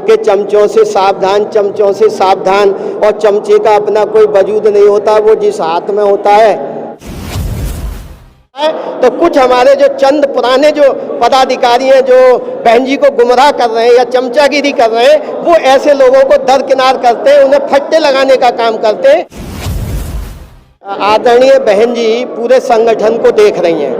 कि चमचों से सावधान, चमचों से सावधान, और चमचे का अपना कोई वजूद नहीं होता, वो जिस हाथ में होता है। तो कुछ हमारे जो चंद पुराने जो पदाधिकारी हैं जो बहन जी को गुमराह कर रहे हैं या चमचागिरी कर रहे हैं, वो ऐसे लोगों को दरकिनार करते हैं, उन्हें फट्टे लगाने का काम करते हैं। आदरणीय बहन जी पूरे संगठन को देख रही हैं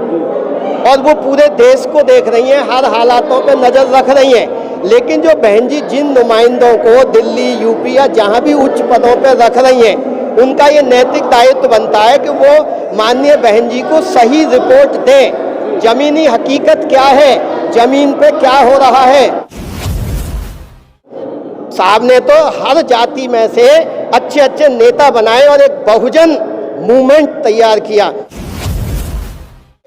और वो पूरे देश को देख रही हैं, हर हालातों पे नज़र रख रही हैं। लेकिन जो बहन जी जिन नुमाइंदों को दिल्ली, यूपी या जहाँ भी उच्च पदों पर रख रही हैं, उनका ये नैतिक दायित्व बनता है कि वो माननीय बहन जी को सही रिपोर्ट दें। जमीनी हकीकत क्या है, जमीन पे क्या हो रहा है। साहब ने तो हर जाति में से अच्छे अच्छे नेता बनाए और एक बहुजन मूवमेंट तैयार किया।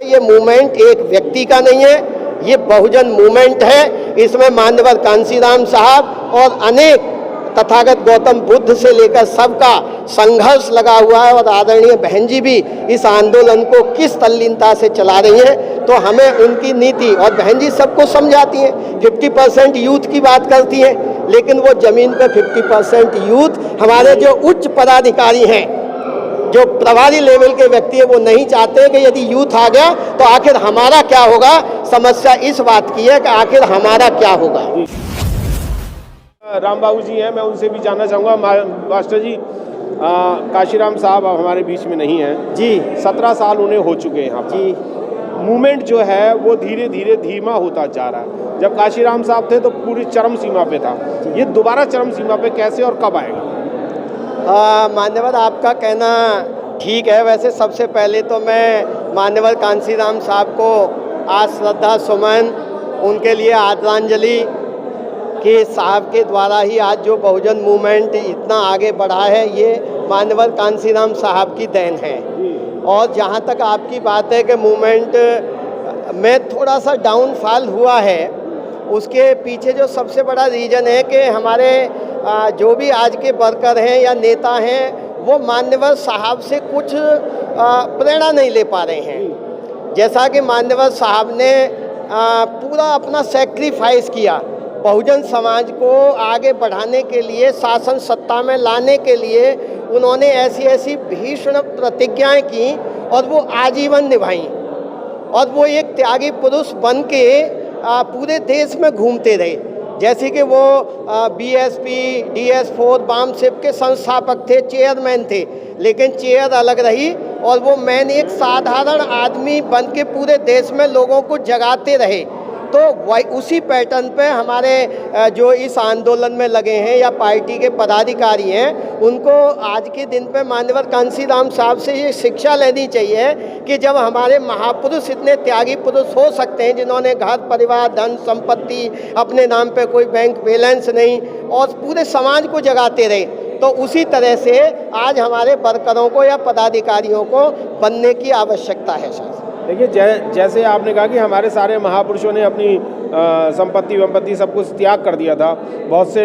ये मूवमेंट एक व्यक्ति का नहीं है, ये बहुजन मूवमेंट है। इसमें मान्यवर कांशीराम साहब और अनेक तथागत गौतम बुद्ध से लेकर सबका संघर्ष लगा हुआ है। और आदरणीय बहन जी भी इस आंदोलन को किस तल्लीनता से चला रही हैं, तो हमें उनकी नीति, और बहन जी सबको समझाती हैं। 50% यूथ की बात करती हैं, लेकिन वो जमीन पर 50% यूथ हमारे जो उच्च पदाधिकारी हैं, जो प्रभारी लेवल के व्यक्ति है, वो नहीं चाहते कि यदि यूथ आ गया तो आखिर हमारा क्या होगा। समस्या इस बात की है कि आखिर हमारा क्या होगा। राम बाबू जी हैं, मैं उनसे भी जानना चाहूँगा। मास्टर जी, काशीराम साहब अब हमारे बीच में नहीं हैं जी। 17 साल उन्हें हो चुके हैं यहाँ पर जी। मूवमेंट जो है वो धीरे धीरे धीमा होता जा रहा है। जब काशीराम साहब थे तो पूरी चरम सीमा पे था, ये दोबारा चरम सीमा पे कैसे और कब आएगा? मान्यवर, आपका कहना ठीक है। वैसे सबसे पहले तो मैं मान्यवर कांशीराम साहब को आज श्रद्धा सुमन, उनके लिए आदरांजलि कि साहब के द्वारा ही आज जो बहुजन मूवमेंट इतना आगे बढ़ा है, ये मान्यवर कांशीराम साहब की देन है। और जहाँ तक आपकी बात है कि मूवमेंट में थोड़ा सा डाउनफॉल हुआ है, उसके पीछे जो सबसे बड़ा रीज़न है कि हमारे जो भी आज के वर्कर हैं या नेता हैं, वो मान्यवर साहब से कुछ प्रेरणा नहीं ले पा रहे हैं। जैसा कि मान्यवर साहब ने पूरा अपना सेक्रीफाइस किया बहुजन समाज को आगे बढ़ाने के लिए, शासन सत्ता में लाने के लिए। उन्होंने ऐसी ऐसी भीषण प्रतिज्ञाएं की और वो आजीवन निभाई, और वो एक त्यागी पुरुष बन के पूरे देश में घूमते रहे। जैसे कि वो BSP, DS4 वामसिप के संस्थापक थे, चेयरमैन थे, लेकिन चेयर अलग रही और वो मैन एक साधारण आदमी बन के पूरे देश में लोगों को जगाते रहे। तो वही उसी पैटर्न पे हमारे जो इस आंदोलन में लगे हैं या पार्टी के पदाधिकारी हैं, उनको आज के दिन पे मान्यवर कांशीराम साहब से ये शिक्षा लेनी चाहिए कि जब हमारे महापुरुष इतने त्यागी पुरुष हो सकते हैं, जिन्होंने घर परिवार, धन संपत्ति, अपने नाम पे कोई बैंक बैलेंस नहीं, और पूरे समाज को जगाते रहे, तो उसी तरह से आज हमारे वर्करों को या पदाधिकारियों को बनने की आवश्यकता है। सर देखिए, जैसे आपने कहा कि हमारे सारे महापुरुषों ने अपनी संपत्ति वंपत्ति सब कुछ त्याग कर दिया था। बहुत से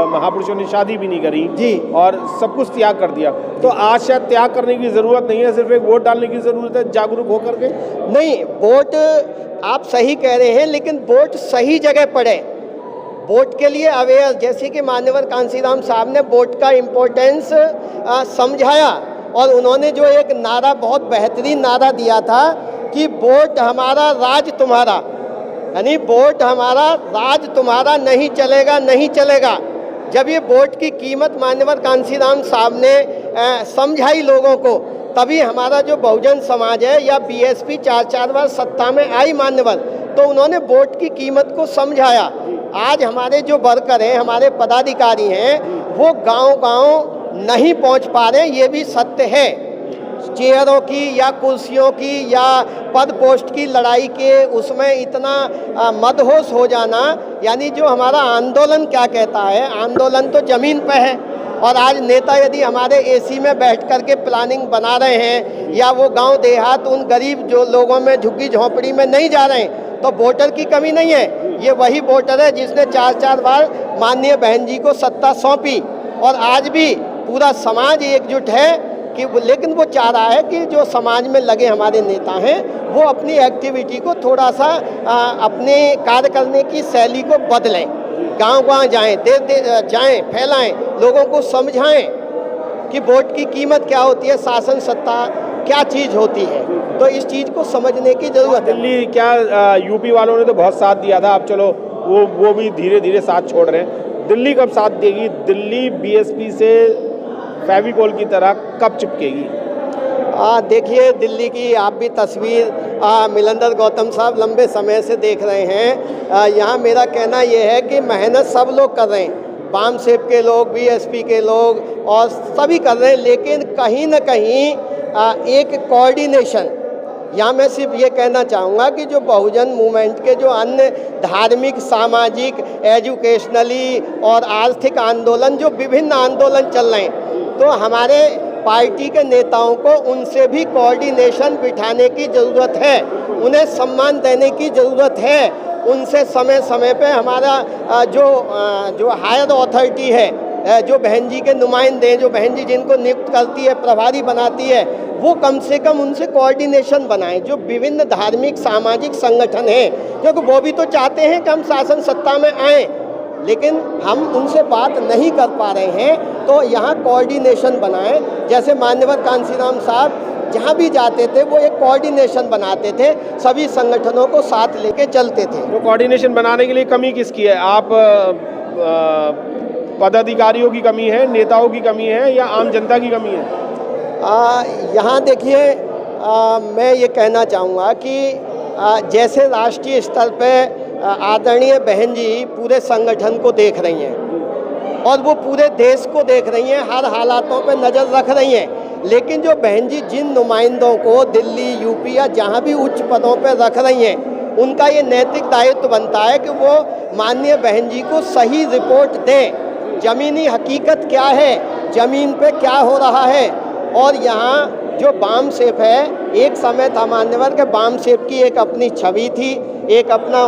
महापुरुषों ने शादी भी नहीं करी जी, और सब कुछ त्याग कर दिया। तो आज शायद त्याग करने की ज़रूरत नहीं है, सिर्फ एक वोट डालने की ज़रूरत है, जागरूक होकर के। नहीं, वोट आप सही कह रहे हैं, लेकिन वोट सही जगह पड़े। वोट के लिए अवेयर, जैसे कि मान्यवर कांशीराम साहब ने वोट का इम्पोर्टेंस समझाया, और उन्होंने जो एक नारा, बहुत बेहतरीन नारा दिया था कि वोट हमारा राज तुम्हारा, यानी वोट हमारा राज तुम्हारा, नहीं चलेगा नहीं चलेगा। जब ये वोट की कीमत मान्यवर कांशीराम साहब ने समझाई लोगों को, तभी हमारा जो बहुजन समाज है या BSP 4 बार सत्ता में आई मान्यवर, तो उन्होंने वोट की कीमत को समझाया। आज हमारे जो वर्कर हैं, हमारे पदाधिकारी हैं, वो गांव-गांव नहीं पहुंच पा रहे, ये भी सत्य है। चेयरों की या कुर्सियों की या पद पोस्ट की लड़ाई के उसमें इतना मदहोश हो जाना, यानी जो हमारा आंदोलन क्या कहता है, आंदोलन तो ज़मीन पे है। और आज नेता यदि हमारे AC में बैठ कर के प्लानिंग बना रहे हैं, या वो गांव देहात उन गरीब जो लोगों में झुग्गी झोंपड़ी में नहीं जा रहे हैं, तो वोटर की कमी नहीं है। ये वही वोटर है जिसने 4 बार माननीय बहन जी को सत्ता सौंपी, और आज भी पूरा समाज एकजुट है कि लेकिन वो चाह रहा है कि जो समाज में लगे हमारे नेता हैं, वो अपनी एक्टिविटी को थोड़ा सा अपने कार्य करने की शैली को बदलें। गांव-गांव जाएं, जाएं, फैलाएं, लोगों को समझाएं कि वोट की कीमत क्या होती है, शासन सत्ता क्या चीज़ होती है। तो इस चीज़ को समझने की ज़रूरत है। दिल्ली क्या यूपी वालों ने तो बहुत साथ दिया था, अब चलो वो भी धीरे धीरे साथ छोड़ रहे हैं। दिल्ली कब साथ देगी? दिल्ली बीएसपी से फेविकोल की तरह कब चिपकेगी? देखिए, दिल्ली की आप भी तस्वीर मिलंदर गौतम साहब लंबे समय से देख रहे हैं। यहाँ मेरा कहना ये है कि मेहनत सब लोग कर रहे हैं, वाम सेप के लोग, बीएसपी के लोग और सभी कर रहे हैं, लेकिन कहीं न कहीं एक कोऑर्डिनेशन, यहाँ मैं सिर्फ ये कहना चाहूँगा कि जो बहुजन मूवमेंट के जो अन्य धार्मिक, सामाजिक, एजुकेशनली और आर्थिक आंदोलन, जो विभिन्न आंदोलन चल रहे हैं, तो हमारे पार्टी के नेताओं को उनसे भी कोऑर्डिनेशन बिठाने की ज़रूरत है, उन्हें सम्मान देने की ज़रूरत है। उनसे समय समय पे हमारा जो हायर अथॉरिटी है, जो बहन जी के नुमाइंदे, जो बहन जी जिनको नियुक्त करती है, प्रभारी बनाती है, वो कम से कम उनसे कोऑर्डिनेशन बनाएं। जो विभिन्न धार्मिक सामाजिक संगठन हैं, क्योंकि वो भी तो चाहते हैं कि हम शासन सत्ता में आएँ, लेकिन हम उनसे बात नहीं कर पा रहे हैं। तो यहाँ कोऑर्डिनेशन बनाएं। जैसे मान्यवर कांसीराम साहब जहाँ भी जाते थे वो एक कोऑर्डिनेशन बनाते थे, सभी संगठनों को साथ लेके चलते थे। तो कोऑर्डिनेशन बनाने के लिए कमी किसकी है? आप पदाधिकारियों की कमी है, नेताओं की कमी है, या आम जनता की कमी है? यहाँ देखिए, मैं ये कहना चाहूँगा कि जैसे राष्ट्रीय स्तर पे आदरणीय बहन जी पूरे संगठन को देख रही हैं और वो पूरे देश को देख रही हैं, हर हालातों पे नज़र रख रही हैं, लेकिन जो बहन जी जिन नुमाइंदों को दिल्ली, यूपी या जहाँ भी उच्च पदों पे रख रही हैं, उनका ये नैतिक दायित्व बनता है कि वो माननीय बहन जी को सही रिपोर्ट दें, ज़मीनी हकीकत क्या है, ज़मीन पे क्या हो रहा है। और यहाँ जो वाम सेप है, एक समय था मान्यवर के वाम सेप की एक अपनी छवि थी, एक अपना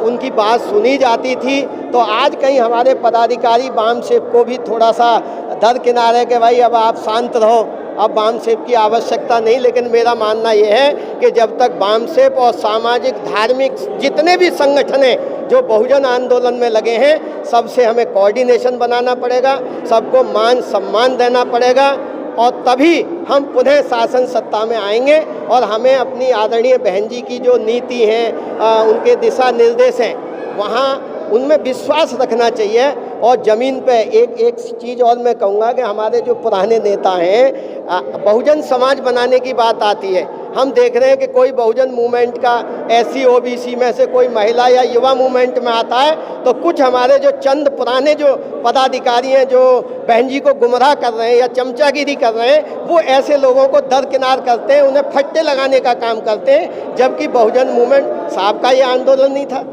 उनकी बात सुनी जाती थी। तो आज कहीं हमारे पदाधिकारी वाम सेप को भी थोड़ा सा दरकिनारे के भाई अब आप शांत रहो, अब वाम सेप की आवश्यकता नहीं। लेकिन मेरा मानना ये है कि जब तक वाम सेप और सामाजिक धार्मिक जितने भी संगठन हैं जो बहुजन आंदोलन में लगे हैं, सबसे हमें कोऑर्डिनेशन बनाना पड़ेगा, सबको मान सम्मान देना पड़ेगा, और तभी हम पुनः शासन सत्ता में आएंगे। और हमें अपनी आदरणीय बहन जी की जो नीति हैं, उनके दिशा निर्देश हैं, वहाँ उनमें विश्वास रखना चाहिए। और ज़मीन पे एक चीज़ और मैं कहूँगा कि हमारे जो पुराने नेता हैं, बहुजन समाज बनाने की बात आती है, हम देख रहे हैं कि कोई बहुजन मूवमेंट का SC OBC में से कोई महिला या युवा मूवमेंट में आता है, तो कुछ हमारे जो चंद पुराने जो पदाधिकारी हैं जो बहन जी को गुमराह कर रहे हैं या चमचागिरी कर रहे हैं, वो ऐसे लोगों को दरकिनार करते हैं, उन्हें फट्टे लगाने का काम करते हैं। जबकि बहुजन मूवमेंट साहब का ये आंदोलन नहीं था,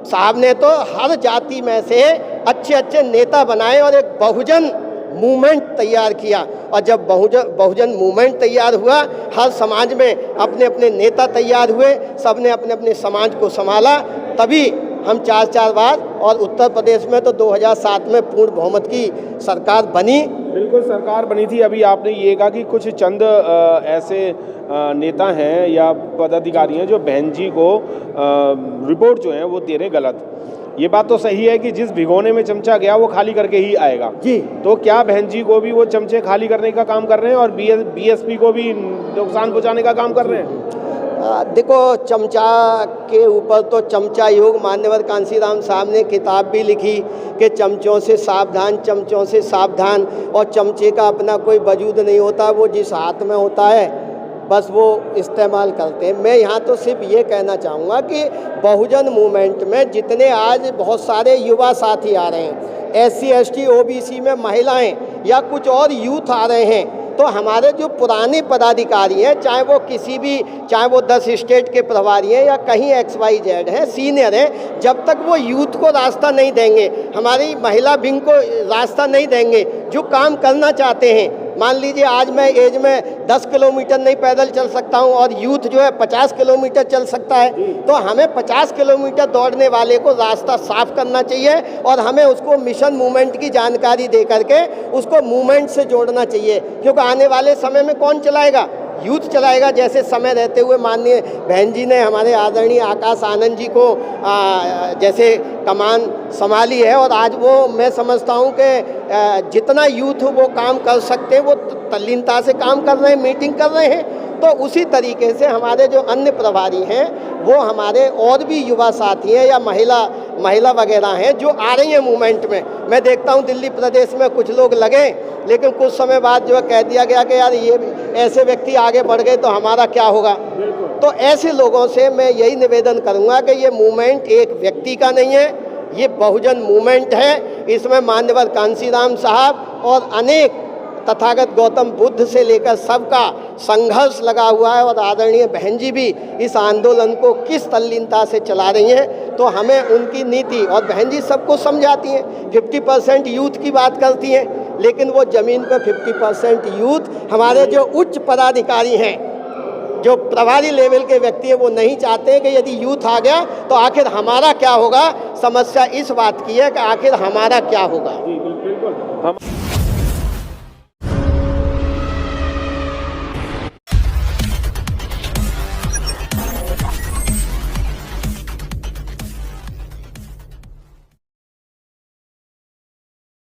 साहब ने तो हर जाति में से अच्छे अच्छे नेता बनाए और एक बहुजन मूवमेंट तैयार किया। और जब बहुजन मूवमेंट तैयार हुआ, हर समाज में अपने अपने नेता तैयार हुए, सब ने अपने अपने समाज को संभाला, तभी हम 4 बार, और उत्तर प्रदेश में तो 2007 में पूर्ण बहुमत की सरकार बनी। बिल्कुल सरकार बनी थी। अभी आपने ये कहा कि कुछ चंद ऐसे नेता हैं या पदाधिकारी हैं जो बहन जी को रिपोर्ट जो है वो दे रहे गलत। ये बात तो सही है कि जिस भिगोने में चमचा गया वो खाली करके ही आएगा जी। तो क्या बहन जी को भी वो चमचे खाली करने का काम कर रहे हैं और बीएसपी को भी नुकसान पहुंचाने का काम कर रहे हैं? देखो, चमचा के ऊपर तो चमचा योग, मान्यवर कांसीराम साहब ने किताब भी लिखी कि चमचों से सावधान, चमचों से सावधान। और चमचे का अपना कोई वजूद नहीं होता, वो जिस हाथ में होता है बस वो इस्तेमाल करते हैं। मैं यहाँ तो सिर्फ ये कहना चाहूँगा कि बहुजन मूवमेंट में जितने आज बहुत सारे युवा साथी आ रहे हैं, SC ST OBC में महिलाएं या कुछ और यूथ आ रहे हैं, तो हमारे जो पुराने पदाधिकारी हैं, चाहे वो 10 स्टेट के प्रभारी हैं या कहीं XYZ हैं, सीनियर हैं, जब तक वो यूथ को रास्ता नहीं देंगे, हमारी महिला विंग को रास्ता नहीं देंगे, जो काम करना चाहते हैं। मान लीजिए आज मैं एज में 10 किलोमीटर नहीं पैदल चल सकता हूं और यूथ जो है 50 किलोमीटर चल सकता है, तो हमें 50 किलोमीटर दौड़ने वाले को रास्ता साफ करना चाहिए और हमें उसको मिशन मूवमेंट की जानकारी दे करके उसको मूवमेंट से जोड़ना चाहिए। क्योंकि आने वाले समय में कौन चलाएगा? यूथ चलाएगा। जैसे समय रहते हुए माननीय बहन जी ने, हमारे आदरणीय आकाश आनंद जी को जैसे कमान संभाली है, और आज वो मैं समझता हूँ कि जितना यूथ वो काम कर सकते हैं वो तल्लीनता से काम कर रहे हैं, मीटिंग कर रहे हैं। तो उसी तरीके से हमारे जो अन्य प्रभारी हैं वो हमारे और भी युवा साथी हैं या महिला वगैरह हैं जो आ रही हैं मूवमेंट में। मैं देखता हूँ दिल्ली प्रदेश में कुछ लोग लगे, लेकिन कुछ समय बाद जो है कह दिया गया कि यार ये ऐसे व्यक्ति आगे बढ़ गए तो हमारा क्या होगा। तो ऐसे लोगों से मैं यही निवेदन करूँगा कि ये मूवमेंट एक व्यक्ति का नहीं है, ये बहुजन मूवमेंट है। इसमें मान्यवर कांसीराम साहब और अनेक तथागत गौतम बुद्ध से लेकर सबका संघर्ष लगा हुआ है, और आदरणीय बहन जी भी इस आंदोलन को किस तल्लीनता से चला रही हैं। तो हमें उनकी नीति, और बहन जी सबको समझाती हैं, 50% यूथ की बात करती हैं, लेकिन वो ज़मीन पर 50% यूथ हमारे जो उच्च पदाधिकारी हैं, जो प्रभारी लेवल के व्यक्ति हैं, वो नहीं चाहते कि यदि यूथ आ गया तो आखिर हमारा क्या होगा। समस्या इस बात की है कि आखिर हमारा क्या होगा। बिल्कुल हम